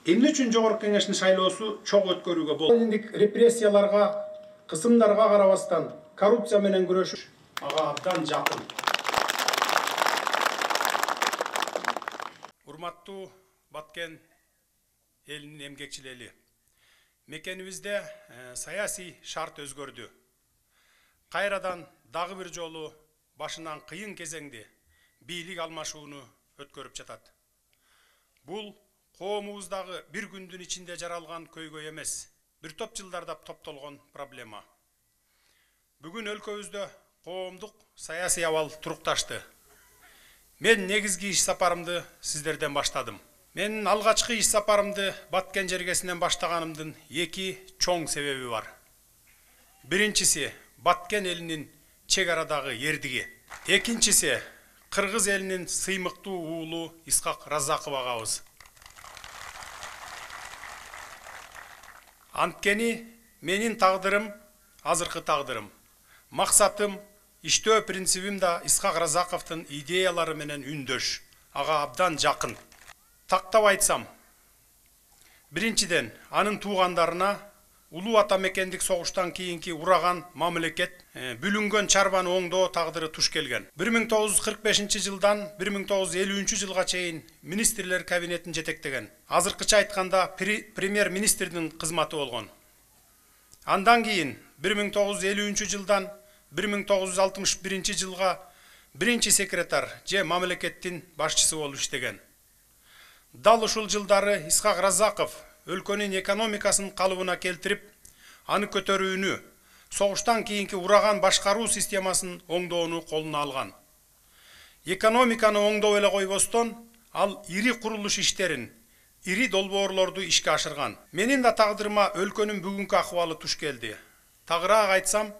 Эмне үчүн жогорку кеңештин шайлоосу чок өткөрүүгө болду? Элдик репрессияларга, кысымдарга карабастан коррупция менен күрөшүш ага абдан жакын. Урматтуу Баткен элинин эмгекчилери, мекенибизде саясий шарт өзгөрдү. Кайрадан дагы бир жолу башынан кыйын кезеңди бийлик алмашууну өткөрүп жатат. Бул коомубуздагы бир күндүн ичинде жаралган көйгөй эмес, бир топ жылдардап топтолгон проблема. Бүгүн өлкөбүздө коомдук саясий абал турукташты. Мен негизги иш сапарымды сиздерден баштадым. Мен алгачкы иш сапарымды Баткен жергесинен баштаганымдын эки чоң себеби бар. Биринчиси Баткен элинин чек арадагы эрдиги. Экинчиси Кыргыз элинин сыймыктуу уулу Исхак Раззаков агабыз. Анткени менин тагдырым азыркы тагдырым. Максатым, иштөө принцибим да Исхак Раззаковдун идеялары менен үндөш, ага абдан жакын. Тактап айтсам, биринчиден анын туугандарына улуу ата мекендик согуштан кийинки ураган мамлекет бүлүнгөн чарбаны оңдоо тагдыры туш келген. 1945 жылдан 1953 жылга чейин министрлер кабинетин жетектеген. Азыркыча айтканда премьер-министрдин кызматы болгон. Андан кийин 1953 жылдан 1961 жылга биринчи секретарь же мамлекеттин башчысы болуп иштеген. Дал ушул жылдары Исхак Раззаков өлкөнүн экономикасын калыбына келтирип, аны көтөрүүнү, согуштан кийинки ураган башкаруу системасын оңдоону колуна алган. Экономиканы оңдоп эле койбостон, ал ири курулуш иштерин, ири долбоорлорду ишке ашырган. Менин да тагдырыма өлкөнүн бүгүнкү акыбалы туш келди. Тагыраак айтсам,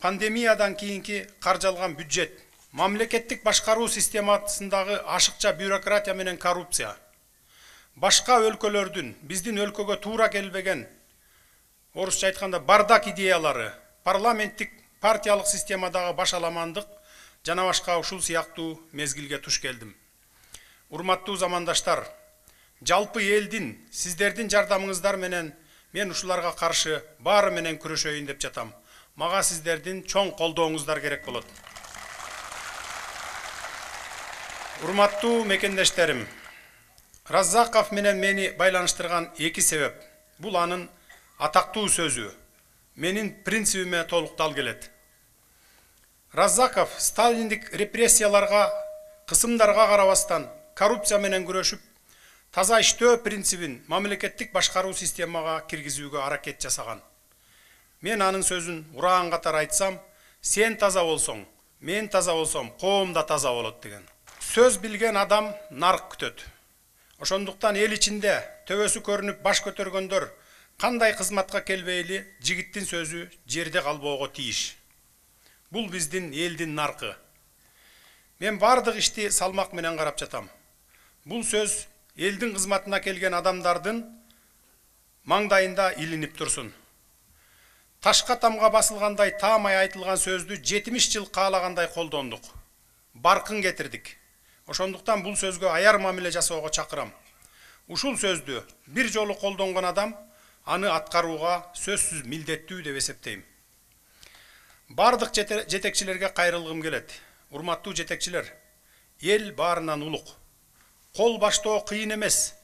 пандемиядан кийинки каржалган бюджет, мамлекеттик башкаруу системасындагы ашыкча бюрократия менен коррупция, башка өлкөлөрдүн биздин өлкөгө туура келбеген, орусча айтканда бардак идеялары, парламенттик партиялык системадагы башаламандык жана башка ушул сыяктуу мезгилге туш келдим. Урматтуу замандаштар, жалпы элдин, сиздердин жардамыңыздар менен мен ушуларга каршы баары менен күрөшөйүн деп жатам. Мага сиздердин чоң колдооңуздар керек болот. Урматтуу мекендештерим, Раззаков менен мени байланыштырган эки себеп. Бул анын атактуу сөзү, менин принцибиме толуктал келет. Раззаков сталиндик репрессияларга, кысымдарга карабастан коррупция менен күрөшүп, таза иштөө принцибин мамлекеттик башкаруу системага киргизүүгө аракет жасаган. Мен анын сөзүн ураган катар айтсам, сен таза болсоң, мен таза болсом, коом да таза болот деген. Сөз билген адам нарк күтөт. Ошондуктан эл ичинде төбөсү көрүнүп баш көтөргөндөр кандай кызматка келбейли жигиттин сөзү жерде калбоого тийиш. Бул биздин элдин наркы. Мен бардык ишти салмак менен карап жатам. Бул сөз элдин кызматына келген адамдардын маңдайында илинип турсун. Ташка тамга басылгандай таамай айтылган сөздү 70 жыл каалагандай колдондук. Баркын кетирдик. Ошондуктан бул сөзгө аяр мамиле жасоого чакырам. Ушул сөздү бир жолу колдонгон адам аны аткарууга сөзсүз милдеттүү деп эсептейм. Бардык жетекчилерге кайрылгым келет. Урматтуу жетекчилер, эл баарынан улук. Кол баштоо кыйын эмес.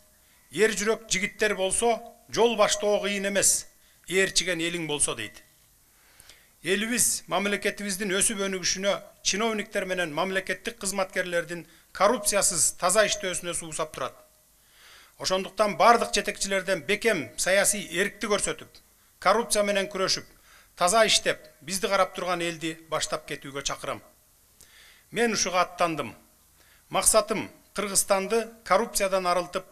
Ер жүрөк жигиттер болсо, жол баштоо кыйын эмес. Ээрчиген элиң болсо дейт. Элибиз мамлекетибиздин өсүп өнүгүшүнө чиновниктер менен мамлекеттик кызматкерлердин коррупциясыз таза иштөөсүнө суусап турат. Ошондуктан бардык жетекчилерден бекем саясий эркти көрсөтүп, коррупция менен күрөшүп, таза иштеп, бизди карап турган элди баштап кетүүгө чакырам. Мен ушуга аттандым. Максатым Кыргызстанды коррупциядан арылтып,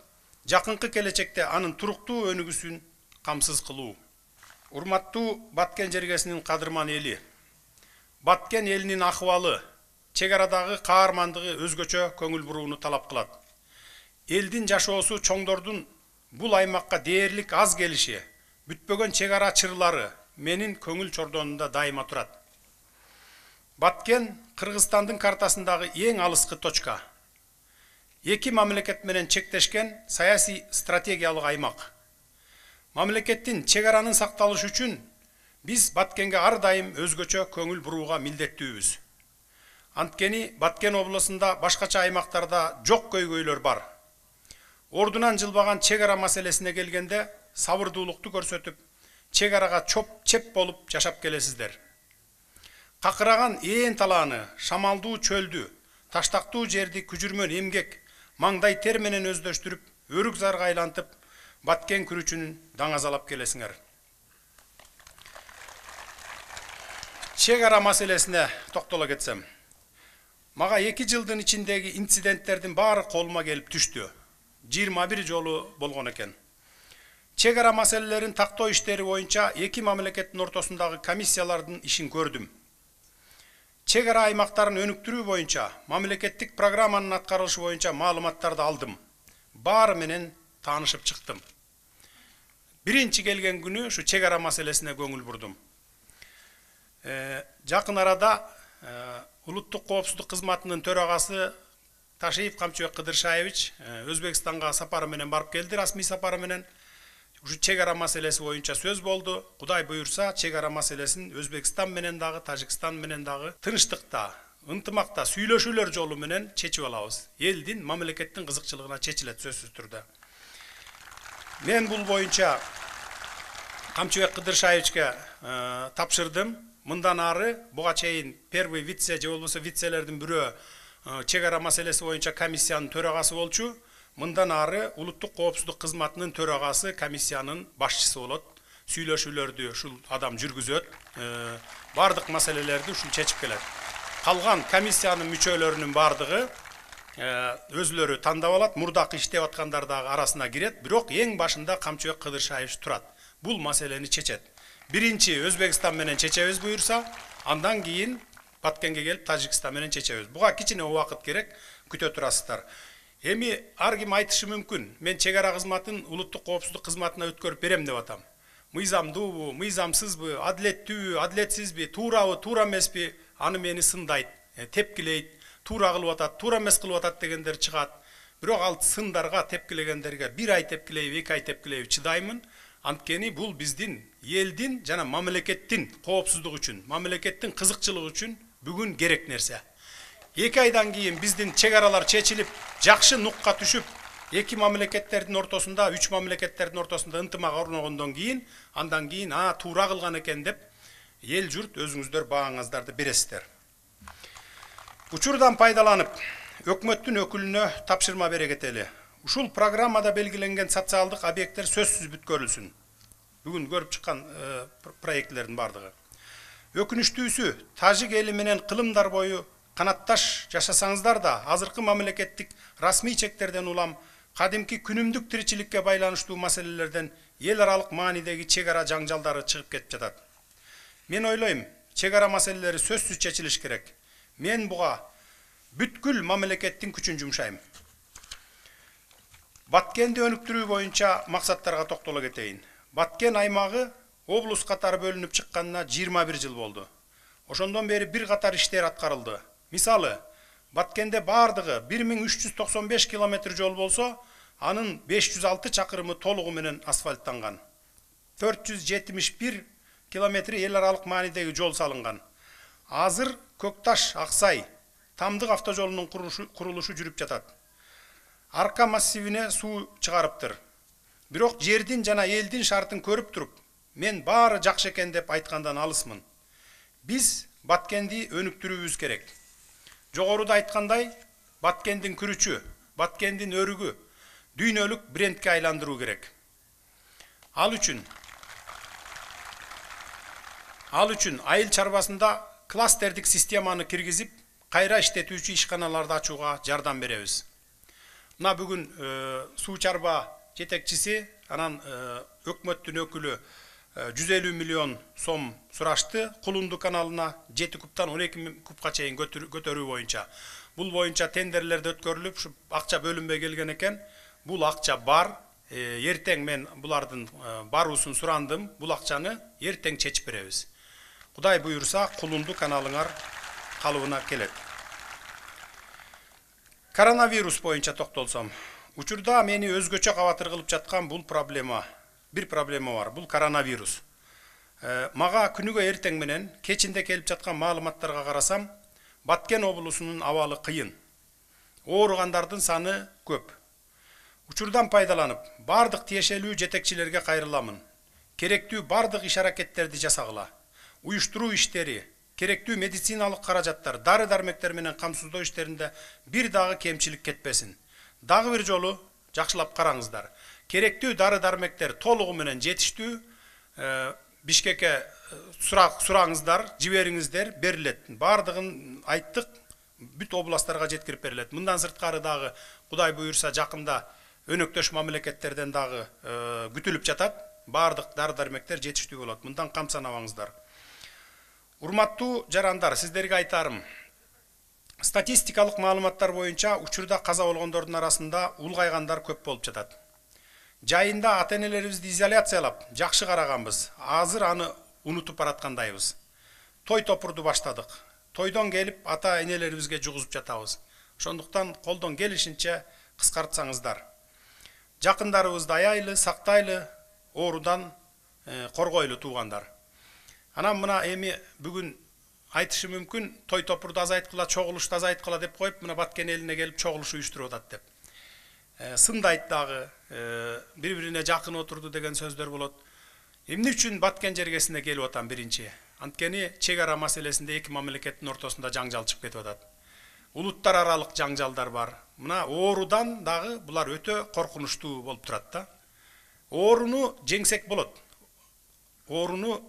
жакынкы келечекте анын туруктуу өнүгүүсүн камсыз кылуу. Урматтуу Баткен жергесинин кадырман эли. Баткен элинин акыбалы, чек арадагы каармандыгы өзгөчө көңүл бурууну талап кылат. элдин жашоосу чоңдордун бул аймакка дээрлик аз келиши, бүтпөгөн чек ара чырлары менин көңүл чордонунда дайыма турат. Баткен Кыргызстандын картасындагы эң алыскы точка. Эки мамлекет менен чектешкен саясий стратегиялык аймак. Мамлекеттин чек аранын сакталышы үчүн биз Баткенге ар дайым өзгөчө көңүл бурууга милдеттүүбүз. Анткени Баткен облусунда башкача аймактарда жок көйгөйлөр бар. Ордунан жылбаган чек ара маселесине келгенде сабырдуулукту көрсөтүп, чек арага чеп болуп жашап келесиздер. Какыраган ээн талааны, шамалдуу чөлдү, таштактуу жерди күжүрмөн эмгек, маңдай тер менен өздөштүрүп, өрүк зарга айлантып, Баткен күрүчүнүн даңазалап келесиңер. Чек ара маселесине токтоло кетсем. Мага 2 жылдын ичиндеги инциденттердин баары колума келип түштү. 21 жолу болгон экен. Чек ара маселелерин тактоо иштери боюнча эки мамлекеттин ортосундагы комиссиялардын ишин көрдүм. Чек ара аймактарын өнүктүрүү боюнча мамлекеттик программанын аткарылышы боюнча маалыматтарды алдым. Баары менен таанышып чыктым. Биринчи келген күнү ушу чек ара маселесине көңүл бурдум. Жакын арада Улуттук коопсуздук кызматынын төрагасы Ташиев Камчыбек Кыдыршаевич Өзбекстанга сапары менен барып келди, расмий сапары менен. Ушу чек ара маселеси боюнча сөз болду. Кудай буйрса, чек ара маселесин Өзбекстан менен дагы, Тажикстан менен дагы тынчтыкта, ынтымакта сүйлөшүүлөр жолу менен чечип алабыз. Элдин, мамлекеттин кызыкчылыгына чечилет сөзсүз түрдө. Мен бул боюнча Камчыбек Кыдыршаевичке тапшырдым. Мындан ары буга чейин первый вице же болбосо вицелердин бирөө чек ара маселеси боюнча комиссиянын төрагасы болчу. Мындан ары Улуттук коопсуздук кызматынын төрагасы комиссиянын башчысы болот. Сүйлөшүүлөрдү ушул адам жүргүзөт. Бардык маселелерди ушул чечип келет. Калган комиссиянын мүчөлөрүнүн бардыгы өзүлөрү тандап алат, мурдакы иштеп аткандар дагы арасына кирет, бирок эң башында Камчыбек Кыдыршаевич турат. Бул маселени чечет. Биринчи Өзбекстан менен чечебиз буйрса, андан кийин Баткенге келип Тажикстан менен чечебиз. Буга кичине убакыт керек, күтө турасыздар. Эми ар ким айтышы мүмкүн. Мен чек ара кызматын Улуттук коопсуздук кызматына өткөрүп берем деп атам. Мыйзамдуубу, мыйзамсызбы, адилеттүүбү, адилетсизби, туурабы, туура эмеспи, аны мени сындайт, тепкилейт, туура кылып атат, туура эмес кылып атат дегендер чыгат. Бирок ал сындарга, тепкилегендерге 1 ай тепкилейби, 2 ай тепкилейби чыдаймын. Анткени бул биздин элдин жана мамлекеттин коопсуздугу үчүн, мамлекеттин кызыкчылыгы үчүн бүгүн керек нерсе. 2 айдан кийин биздин чек аралар чечилип, жакшы нукка түшүп, эки мамлекеттердин ортосунда, 3 мамлекеттердин ортосунда ынтымак орногондон кийин, андан кийин туура кылган экен деп эл журт өзүңүздөр бааңыздарды бересиздер. Учурдан пайдаланып, өкмөттүн өкүлүнө тапшырма бере кетели. Ушул программада белгиленген социалдык объекттер сөзсүз бүткөрүлсүн. Бүгүн көрүп чыккан проектлердин бардыгы. Өкүнүчтүүсү, тажик эли менен кылымдар бою канатташ жашасаңыздар да, азыркы мамлекеттик расмий чектерден улам кадимки күнүмдүк тиричиликке байланыштуу маселелерден эл аралык маанидеги чек ара жаңжалдары чыгып кетип жатат. Мен ойлойм, чек ара маселелери сөзсүз чечилиш керек. Мен буга бүткүл мамлекеттин күчүн жумшайм. Баткенди өнүктүрүү боюнча максаттарга токтоло кетейин. Баткен аймагы облус катары бөлүнүп чыкканына 21 жыл болду. Ошондон бери бир катар иштер аткарылды. Мисалы, Баткенде бардыгы 1395 километр жол болсо, анын 506 чакырымы толугу менен асфальттанган. 471 километри эл аралык маанидеги жол салынган. Азыр Көкташ, Аксай, Тамдык автожолунун курулушу жүрүп жатат. Арка массивине суу чыгарыптыр. Бирок жердин жана элдин шартын көрүп туруп, мен баары жакшы экен деп айткандан алысмын. Биз Баткенди өнүктүрүүбүз керек. Жогоруда айткандай, Баткендин күрүчү, Баткендин өрүгү дүйнөлүк брендке айландыруу керек. Ал үчүн айыл чарбасында кластердик системаны киргизип, кайра иштетүүчү ишканаларды ачууга жардам беребиз. Мына бүгүн суу чарба жетекчиси, анан өкмөттүн өкүлү 150 миллион сом сурашты Кулунду каналына 7 кубтан 12 кубка чейин көтөрүү боюнча. Бул боюнча тендерлерди өткөрүлүп, ушу акча бөлүнбөй келген экен. Бул акча бар. Эртең мен булардын баруусун сурандым. Бул акчаны эртең чечип беребиз. Кудай буйурса, Кулунду каналыңар калыбына келет. Коронавирус боюнча токтолсом, учурда мени өзгөчө кабатыр кылып жаткан бул бир проблема бар. Бул коронавирус. Мага күнүгө эртең менен кечинде келип жаткан маалыматтарга карасам, Баткен облусунун абалы кыйын. Ооругандардын саны көп. Учурдан пайдаланып, бардык тиешелүү жетекчилерге кайрыламын. Керектүү бардык иш-аракеттерди жасагыла. Уюштуруу иштери, керектүү медициналык каражаттар, дары-дармектер менен камсыздоо иштеринде бир дагы кемчилик кетпесин. Дагы бир жолу жакшылап караңыздар. Керектүү дары-дармектер толугу менен жетиштүү, Бишкекке сураңыздар, жибериңиздер, берилет. Бардыгын айттык, бүт областтарга жеткирип берилет. Мындан сырткары дагы Кудай буйурса жакында өнөктөш мамлекеттерден дагы күтүлүп жатат. Бардык дары-дармектер жетиштүү болот. Мындан камсанабаңыздар. Урматтуу жарандар, сиздерге айтарым. Статистикалык маалыматтар боюнча учурда каза болгондордун арасында улгайгандар көп болуп жатат. Жайында ата-энелерибизди изоляциялап, жакшы караганбыз. Азыр аны унутуп бараткандайбыз. Той топурду баштадык. Тойдон келип ата-энелерибизге жугузуп жатабыз. Ошондуктан колдон келишинче кыскартсаңыздар. Жакындарыбызды аяйлы, сактайлы, оорудан коргойлу туугандар. Анан мына эми бүгүн айтышым мүмкүн, той топурду азайткыла, чогулушду азайткыла деп коюп, мына Баткен элине келип чогулуш уюштуруп атат деп. Сындайт дагы, бири-бирине жакын отурду деген сөздөр болот. Эмне үчүн Баткен жергесине келип атам биринчи? Анткени чек ара маселесинде эки мамлекеттин ортосунда жаңжал чыгып кетип атат. Улуттар аралык жаңжалдар бар. Мына оорудан дагы булар өтө коркунучтуу болуп турат да. Ооруну жеңсек болот. Ооруну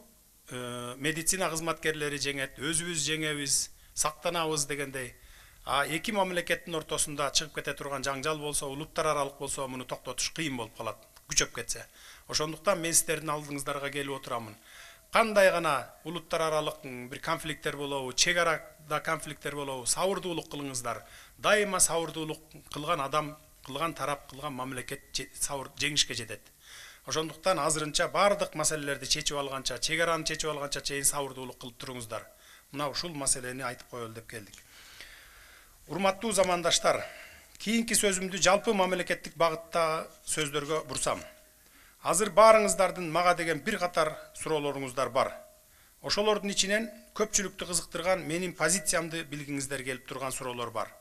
медицина кызматкерлери жеңет, өзүбүз жеңебиз, сактанабыз дегендей. Эки мамлекеттин ортосунда чыгып кете турган жаңжал болсо, улуттар аралык болсо, муну токтотуш кыйын болуп калат, күчөп кетсе. Ошондуктан мен сиздердин алдыңыздарга келип отурамын. Кандай гана улуттар аралык бир конфликттер болобу, чек арада конфликттер болобу, сабырдуулук кылыңыздар. Дайыма сабырдуулук кылган адам, кылган тарап, кылган мамлекет жеңишке жетет. Ошондуктан азырынча бардык маселелерди чечип алганча, чек араны чечип алганча чейин сабырдуулук кылып туруңуздар. Мына ушул маселени айтып коелу деп келдик. Урматтуу замандаштар, кийинки сөзүмдү жалпы мамлекеттик багытта сөздөргө бурсам. Азыр баарыңыздардын мага деген бир катар суроолоруңуздар бар. Ошолордун ичинен көпчүлүктү кызыктырган менин позициямды билгиңиздер келип турган суроолор бар.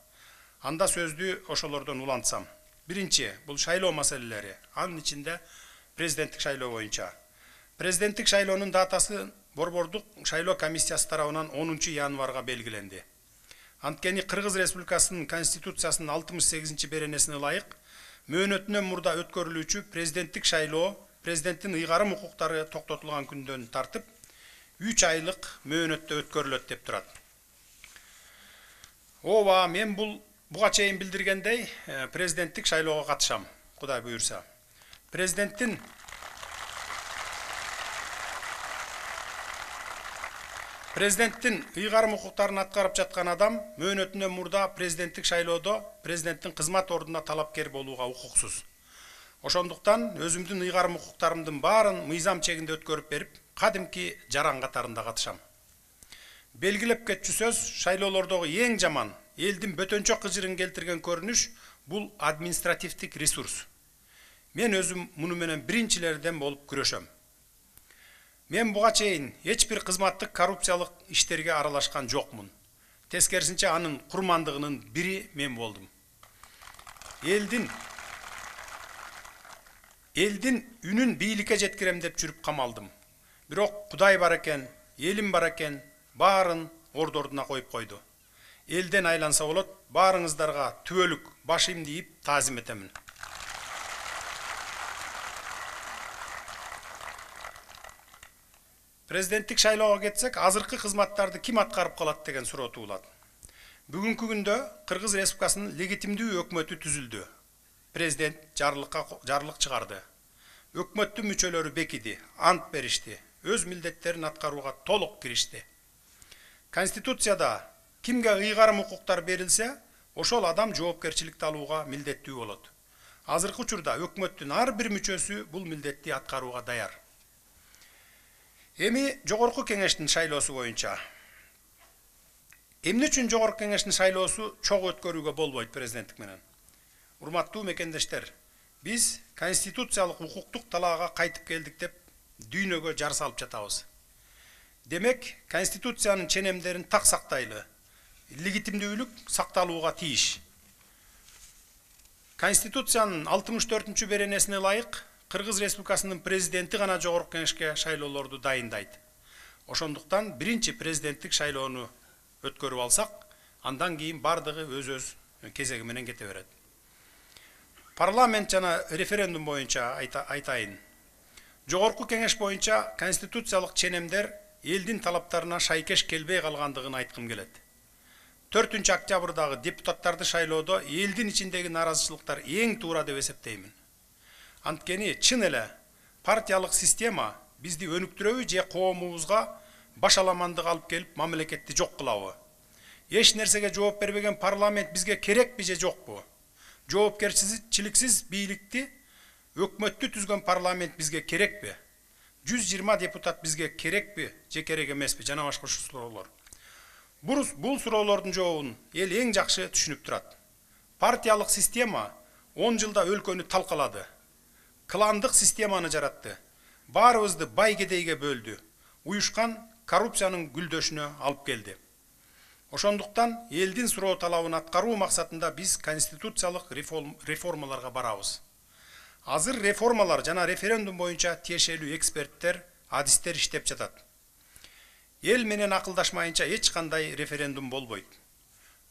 Анда сөздү ошолордон улантсам. Биринчи, бул шайлоо маселелери. Анын ичинде президенттик шайлоо боюнча. Президенттик шайлоонун датасы Борбордук шайлоо комиссиясы тарабынан 10 январга белгиленди. Анткени Кыргыз Республикасынын Конституциясынын 68 беренесине ылайык мөөнөтүнөн мурда өткөрүлүүчү президенттик шайлоо президенттин ыйгарым укуктары токтотулган күндөн тартып 3 айлык мөөнөттө өткөрүлөт деп турат. Ооба, мен буга чейин билдиргендей президенттик шайлоого катышам, Кудай буйурса. Президенттин ыйгарым укуктарын аткарып жаткан адам мөөнөтүнөн мурда президенттик шайлоодо президенттин кызмат ордуна талапкер болууга укуксуз. Ошондуктан өзүмдүн ыйгарым укуктарымдын баарын мыйзам чегинде өткөрүп берип, кадимки жаран катарында катышам. Белгилеп кетчү сөз, шайлоолордогу эң жаман, элдин бөтөнчө кыжырын келтирген көрүнүш бул административдик ресурс. Мен өзүм муну менен биринчилерден болуп күрөшөм. Мен буга чейин эч бир кызматтык коррупциялык иштерге аралашкан жокмун. Тескерисинче анын курмандыгынын бири мен болдум. Элдин үнүн бийликке жеткирем деп жүрүп камалдым. Бирок Кудай бар экен, элим бар экен, баарын ордуна коюп койду. Элден айланса болот, баарыңыздарга түбөлүк башым ийип таазим этемин. Президенттик шайлоого кетсек, азыркы кызматтарды ким аткарып калат деген суроо туулат. Бүгүнкү күндө Кыргыз Республикасынын легитимдүү өкмөтү түзүлдү. Президент жарлык чыгарды. өкмөттүн мүчөлөрү бекиди, ант беришти, өз милдеттерин аткарууга толук киришти. Конституцияда кимге ыйгарым укуктар берилсе, ошол адам жоопкерчиликти алууга милдеттүү болот. Азыркы учурда өкмөттүн ар бир мүчөсү бул милдетти аткарууга даяр. Эми жогорку кеңештин шайлоосу боюнча. Эмне үчүн жогорку кеңештин шайлоосу чогуу өткөрүүгө болбойт президенттик менен? Урматтуу мекендештер, биз конституциялык укуктук талаага кайтып келдик деп дүйнөгө жар салып жатабыз. Демек, конституциянын ченемдерин так сактайлы, легитимдүүлүк сакталууга тийиш. Конституциянын 64-чү беренесине ылайык Кыргыз Республикасынын президенти гана жогорку кеңешке шайлоолорду дайындайт. Ошондуктан биринчи президенттик шайлоону өткөрүп алсак, андан кийин бардыгы өз кезеги менен кете берет. Парламент жана референдум боюнча айтайын. Жогорку кеңеш боюнча конституциялык ченемдер элдин талаптарына шайкеш келбей калгандыгын айткым келет. 4 октябрдагы депутаттарды шайлоодо элдин ичиндеги наразычылыктар эң туура деп эсептеймин. Анткени чын эле партиялык система бизди өнүктүрөбү же коомубузга башаламандык алып келип мамлекетти жок кылабы? Эч нерсеге жооп бербеген парламент бизге керекпи же жокпу? Жоопкерчиликсиз бийликти өкмөттү түзгөн парламент бизге керекпи? 120 депутат бизге керекпи же керек эмеспи? Жана башка суроолор. Бул суроолордун жообун эл эң жакшы түшүнүп турат. Партиялык система 10 жылда өлкөнү талкалады. Кландык системаны жаратты. Баарыбызды бай кедейге бөлдү. Уюшкан коррупциянын гүлдөшүнө алып келди. Ошондуктан элдин суроо талабын аткаруу максатында биз конституциялык реформаларга барабыз. Азыр реформалар жана референдум боюнча тиешелүү эксперттер, адистер иштеп жатат. Эл менен акылдашмайынча эч кандай референдум болбойт.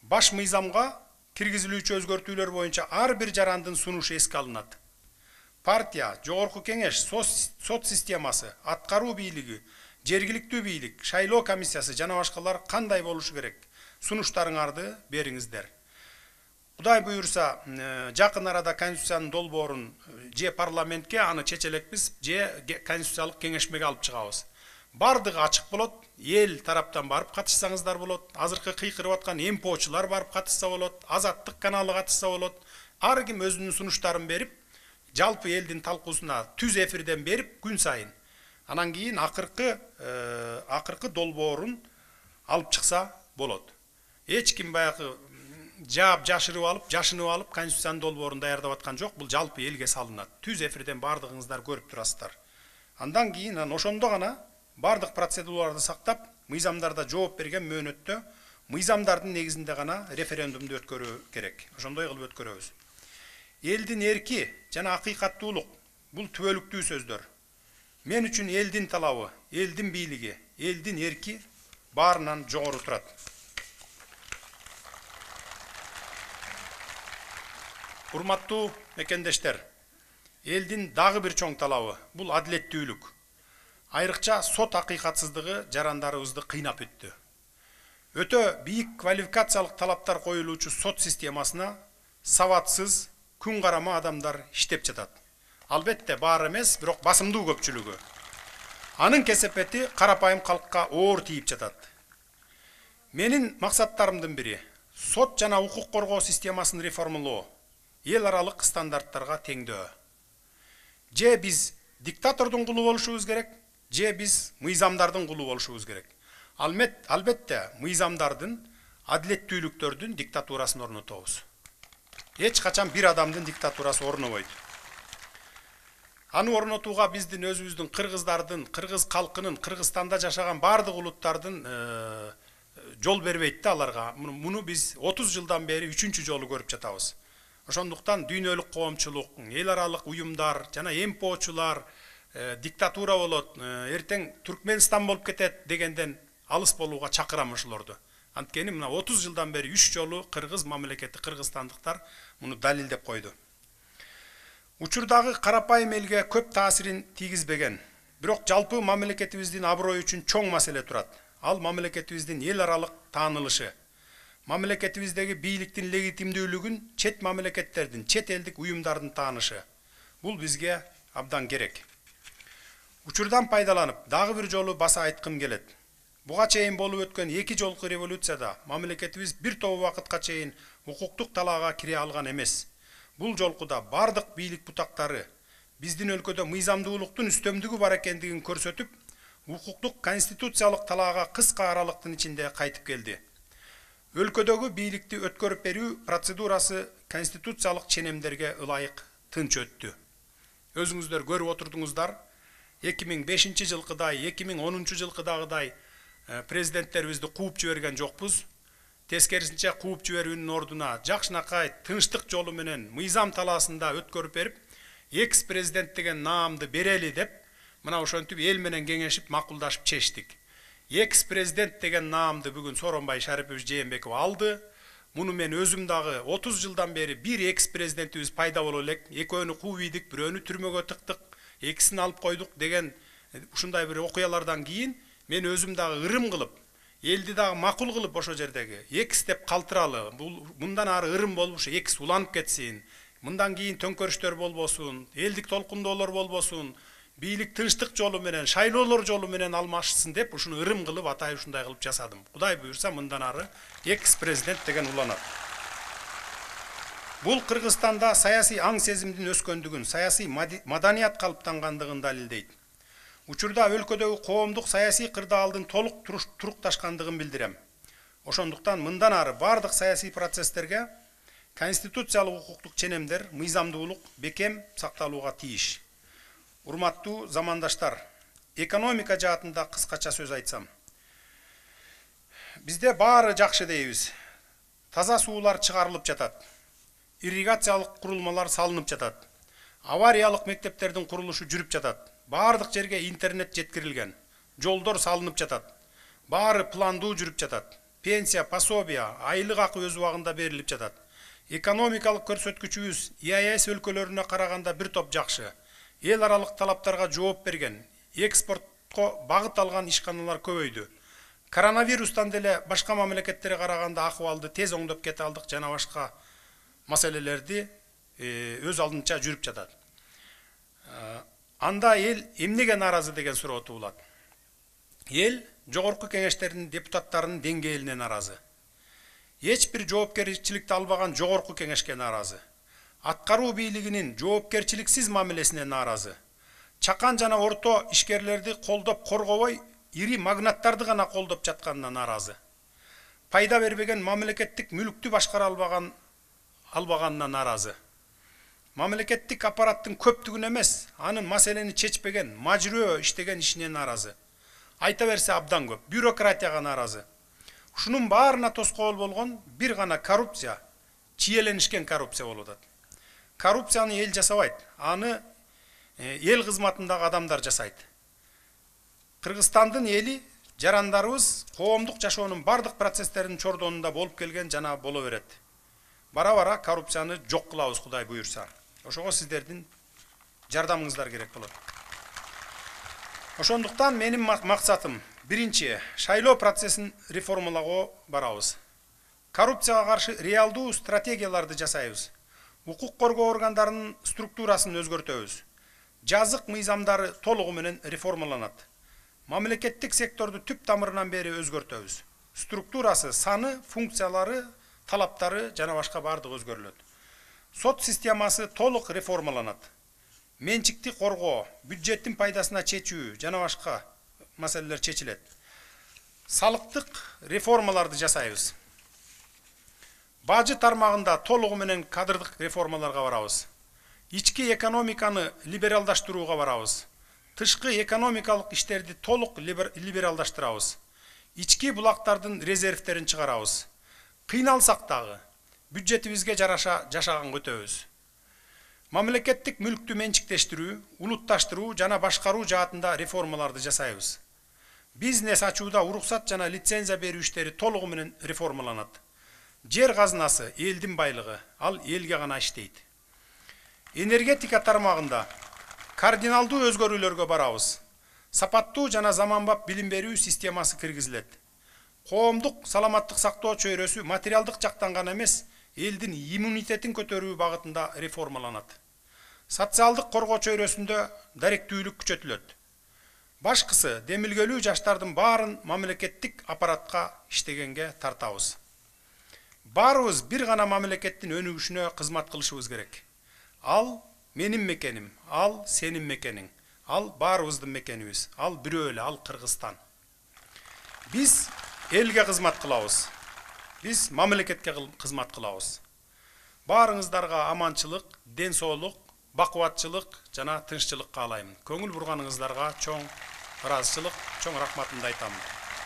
Баш мыйзамга киргизилүүчү өзгөртүүлөр боюнча ар бир жарандын сунушу эске алынат. Партия, жогорку кеңеш, сот системасы, аткаруу бийлиги, жергиликтүү бийлик, шайлоо комиссиясы жана башкалар кандай болушу керек? Сунуштарыңарды бериңиздер. Кудай буюрса, жакын арада конституциянын долбоорун же парламентке аны чечелекпиз, же конституциялык кеңешмеге алып чыгабыз. Бардыгы ачык болот, эл тараптан барып катышсаңыздар болот, азыркы кыйкырып аткан МПОчулар барып катышса болот, Азаттык каналы катышса болот. Ар ким өзүнүн сунуштарын берип, жалпы элдин талкуусуна түз эфирден берип күн сайын. Анан кийин акыркы долбоорун алып чыкса болот. Эч ким баягы жашырып алып, жашынып алып конституциянын долбоорун даярдап аткан жок. Бул жалпы элге салынат. Түз эфирден бардыгыңыздар көрүп турасыздар. Андан кийин ошондо гана бардык процедураларды сактап, мыйзамдарда жооп берген мөөнөттө мыйзамдардын негизинде гана референдумду өткөрүү керек. Ошондой кылып өткөрөбүз. Элдин эрки жана акыйкаттуулук бул түбөлүктүү сөздөр. Мен үчүн элдин талабы, элдин бийлиги, элдин эрки баарынан жогору турат. Урматтуу мекендештер, элдин дагы бир чоң талабы бул адилеттүүлүк. Айрыкча сот акыйкатсыздыгы жарандарыбызды кыйнап өттү. Өтө бийик квалификациялык талаптар коюлуучу сот системасына сабатсыз, күн карама адамдар иштеп жатат. Албетте баары эмес, бирок басымдуу көпчүлүгү. Анын кесепети карапайым калкка оор тийип жатат. Менин максаттарымдын бири сот жана укук коргоо системасын реформалоо, эл аралык стандарттарга теңдөө. Же биз диктатордун кулу болушубуз керек, же биз мыйзамдардын кулу болушубуз керек. Албетте мыйзамдардын, адилеттүүлүктөрдүн диктатурасын орнотобуз. Эч качан бир адамдын диктатурасы орнобойт. Аны орнотууга биздин өзүбүздүн кыргыздардын, кыргыз калкынын, Кыргызстанда жашаган бардык улуттардын жол бербейт да аларга. Муну биз 30 жылдан бери 3-чү жолу көрүп жатабыз. Ошондуктан дүйнөлүк коомчулук, эл аралык уюмдар жана МПОчулар диктатура болот, эртең Түркменстан болуп кетет дегенден алыс болууга чакырам ошолорду. Анткени мына 30 жылдан бери 3 жолу кыргыз мамлекети, кыргызстандыктар муну далилдеп койду. Учурдагы карапайым элге көп таасирин тийгизбеген, бирок жалпы мамлекетибиздин аброю үчүн чоң маселе турат. Ал мамлекетибиздин эл аралык таанылышы. Мамлекетибиздеги бийликтин легитимдүүлүгүн чет мамлекеттердин, чет элдик уюмдардын таанышы. Бул бизге абдан керек. Учурдан пайдаланып, дагы бир жолу баса айткым келет. Буга чейин болуп өткөн 2 жолку революцияда мамлекетибиз бир топ убакытка чейин укуктук талаага кире алган эмес. Бул жолкуда бардык бийлик бутактары биздин өлкөдө мыйзамдуулуктун үстөмдүгү бар экендигин көрсөтүп, укуктук конституциялык талаага кыска аралыктын ичинде кайтып келди. Өлкөдөгү бийликти өткөрүп берүү процедурасы конституциялык ченемдерге ылайык тынч өттү. Өзүңүздөр көрүп отурдуңуздар, 2005 жылкыдай, 2010 жылкыдагыдай президенттерибизди кууп жиберген жокпуз. Тескерисинче кууп жиберүүнүн ордуна жакшынакай тынчтык жолу менен мыйзам талаасында өткөрүп берип, экс-президент деген наамды берели деп, мына ошентип эл менен кеңешип макулдашып чечтик. Экс-президент деген наамды бүгүн Сооронбай Шарипович Жээнбеков алды. Муну мен өзүм дагы 30 жылдан бери бир экс-президентибиз пайда боло элек, экөөнү кууп ийдик, бирөөнү түрмөгө тыктык, экисин алып койдук деген ушундай бир окуялардан кийин мен өзүм дагы ырым кылып, элди дагы макул кылып ошо жердеги экс деп калтыралы, мындан ары ырым болуп ушу экс уланып кетсин, мындан кийин төңкөрүштөр болбосун, элдик толкундоолор болбосун, бийлик тынчтык жолу менен, шайлоолор жолу менен алмашсын деп ушуну ырым кылып атай ушундай кылып жасадым. Кудай буйрса мындан ары экс-президент деген уланат. Бул Кыргызстанда саясий аң сезимдин өскөндүгүн, саясий маданият калыптангандыгын далилдейт. Учурда өлкөдөгү коомдук саясий кырдаалдын толук турукташкандыгын билдирем. Ошондуктан мындан ары бардык саясий процесстерге конституциялык укуктук ченемдер, мыйзамдуулук бекем сакталууга тийиш. Урматтуу замандаштар, экономика жаатында кыскача сөз айтсам. Бизде баары жакшы дейбиз. Таза суулар чыгарылып жатат. Ирригациялык курулмалар салынып жатат. Авариялык мектептердин курулушу жүрүп жатат. Баардык жерге интернет жеткирилген. Жолдор салынып жатат. Баары пландуу жүрүп жатат. Пенсия, пособия, айлык акы өз убагында берилип жатат. Экономикалык көрсөткүчүбүз ИАЭС өлкөлөрүнө караганда бир топ жакшы. Эл аралык талаптарга жооп берген, экспортко багыт алган ишканалар көбөйдү. Коронавирустан деле башка мамлекеттерге караганда акыбалды тез оңдоп кете алдык, жана башка маселелерди өз алдынча жүрүп жатат. Анда эл эмнеге нааразы деген суроо туулат. Эл жогорку кеңештердин депутаттарынын деңгээлине нааразы. Эч бир жоопкерчиликти албаган жогорку кеңешке нааразы. Аткаруу бийлигинин жоопкерчиликсиз мамилесине нааразы. Чакан жана орто ишкерлерди колдоп коргобой, ири магнаттарды гана колдоп жатканына нааразы. Пайда бербеген мамлекеттик мүлктү башкара албаганына нааразы. Мамлекеттик аппараттын көптүгүн эмес, анын маселени чечпеген, мажрөө иштеген ишине нааразы. Айта берсе абдан көп, бюрократияга нааразы. Ушунун баарына тоскоол болгон бир гана коррупция, чиеленишкен коррупция болуп атат. Коррупцияны эл жасабайт, аны эл кызматындагы адамдар жасайт. Кыргызстандын эли, жарандарыбыз коомдук жашоонун бардык процесстеринин чордонунда болуп келген жана боло берет. Бара-бара коррупцияны жок кылабыз, Кудай буйрса. Ошого сиздердин жардамыңыздар керек болот. Ошондуктан менин максатым биринчи, шайлоо процессин реформалоого барабыз. Коррупцияга каршы реалдуу стратегияларды жасайбыз. Укук коргоо органдарынын структурасын өзгөртөбүз. Жазык мыйзамдары толугу менен реформаланат. Мамлекеттик секторду түп тамырынан бери өзгөртөбүз. Структурасы, саны, функциялары, талаптары жана башка бардыгы өзгөрүлөт. Сот системасы толук реформаланат. Менчикти коргоо, бюджеттин пайдасына чечүү жана башка маселелер чечилет. Салыктык реформаларды жасайбыз. Бажы тармагында толугу менен кадрдык реформаларга барабыз. Ички экономиканы либералдаштырууга барабыз. Тышкы экономикалык иштерди толук либералдаштырабыз. Ички булактардын резервтерин чыгарабыз. Кыйналсак дагы бюджетибизге жараша жашаган өтөбүз. Мамлекеттик мүлктү менчиктештирүү, улутташтыруу жана башкаруу жаатында реформаларды жасайбыз. Бизнес ачууда уруксат жана лицензия берүү иштери толугу менен реформаланат. Жер казынасы элдин байлыгы, ал элге гана иштейт. Энергетика тармагында кардиналдуу өзгөрүүлөргө барабыз. Сапаттуу жана заманбап билим берүү системасы киргизилет. Коомдук саламаттык сактоо чөйрөсү материалдык жактан гана эмес, элдин иммунитетин көтөрүү багытында реформаланат. Социалдык коргоо чөйрөсүндө даректүүлүк күчөтүлөт. Башкысы демилгелүү жаштардын баарын мамлекеттик аппаратка иштегенге тартабыз. Баарыбыз бир гана мамлекеттин өнүгүшүнө кызмат кылышыбыз керек. Ал менин мекеним, ал сенин мекениң, ал баарыбыздын мекенибиз, ал бирөө эле, ал Кыргызстан. Биз элге кызмат кылабыз. Биз мамлекетке кызмат кылабыз. Баарыңыздарга аманчылык, ден соолук, бакубатчылык жана тынччылык каалайм. Көңүл бурганыңыздарга чоң ыраазычылык, чоң рахматымды айтам.